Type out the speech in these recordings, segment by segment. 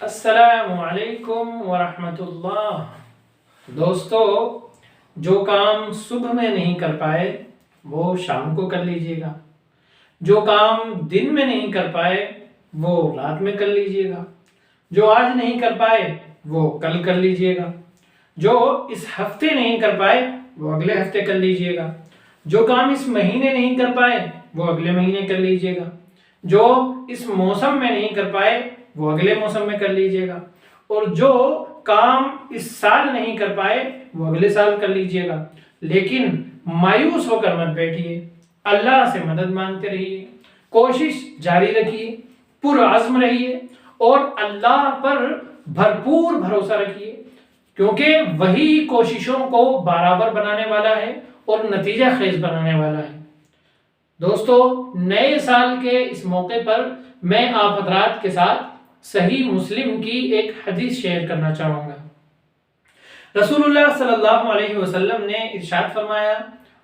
السلام علیکم ورحمۃ اللہ۔ دوستو، جو کام صبح میں نہیں کر پائے وہ شام کو کر لیجئے گا، جو کام دن میں نہیں کر پائے وہ رات میں کر لیجئے گا، جو آج نہیں کر پائے وہ کل کر لیجئے گا، جو اس ہفتے نہیں کر پائے وہ اگلے ہفتے کر لیجئے گا، جو کام اس مہینے نہیں کر پائے وہ اگلے مہینے کر لیجئے گا، جو اس موسم میں نہیں کر پائے وہ اگلے موسم میں کر لیجئے گا، اور جو کام اس سال نہیں کر پائے وہ اگلے سال کر لیجئے گا۔ لیکن مایوس ہو کر مت بیٹھیے، اللہ سے مدد مانگتے رہیے، کوشش جاری رکھیے، پرعزم رہیے اور اللہ پر بھرپور بھروسہ رکھیے، کیونکہ وہی کوششوں کو برابر بنانے والا ہے اور نتیجہ خیز بنانے والا ہے۔ دوستو، نئے سال کے اس موقع پر میں آپ حضرات کے ساتھ صحیح مسلم کی ایک حدیث شیئر کرنا چاہوں گا۔ رسول اللہ صلی اللہ علیہ وسلم نے ارشاد فرمایا،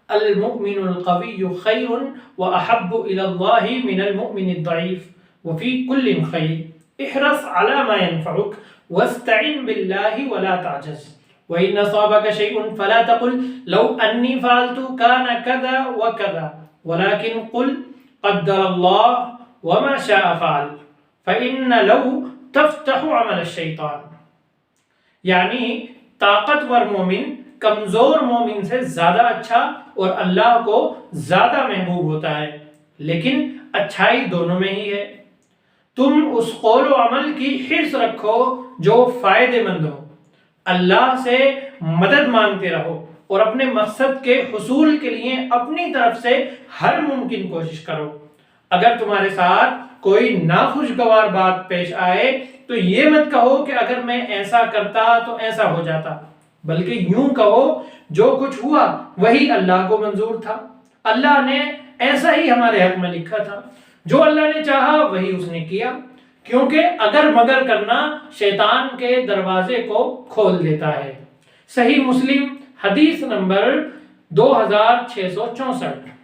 المؤمن القوی خیر واحب الی اللہ من المؤمن الضعیف وفی کل خیر احرص علی ما ينفعک واستعن باللہ ولا تعجز وإن أصابك شيء فلا تقل لو أني فعلت كان كذا وكذا ولكن قل قدر الله وما شاء فعل فإن لو تفتح عمل الشیطان۔ یعنی طاقتور مومن کمزور مومن سے زیادہ اچھا اور اللہ کو زیادہ محبوب ہوتا ہے، لیکن اچھائی دونوں میں ہی ہے۔ تم اس قول و عمل کی حرص رکھو جو فائدے مند ہو، اللہ سے مدد مانگتے رہو اور اپنے مقصد کے حصول کے لیے اپنی طرف سے ہر ممکن کوشش کرو۔ اگر تمہارے ساتھ کوئی ناخوشگوار بات پیش آئے تو یہ مت کہو کہ اگر میں ایسا کرتا تو ایسا ہو جاتا، بلکہ یوں کہو جو کچھ ہوا وہی اللہ کو منظور تھا، اللہ نے ایسا ہی ہمارے حق میں لکھا تھا، جو اللہ نے چاہا وہی اس نے کیا، کیونکہ اگر مگر کرنا شیطان کے دروازے کو کھول دیتا ہے۔ صحیح مسلم حدیث نمبر 2664۔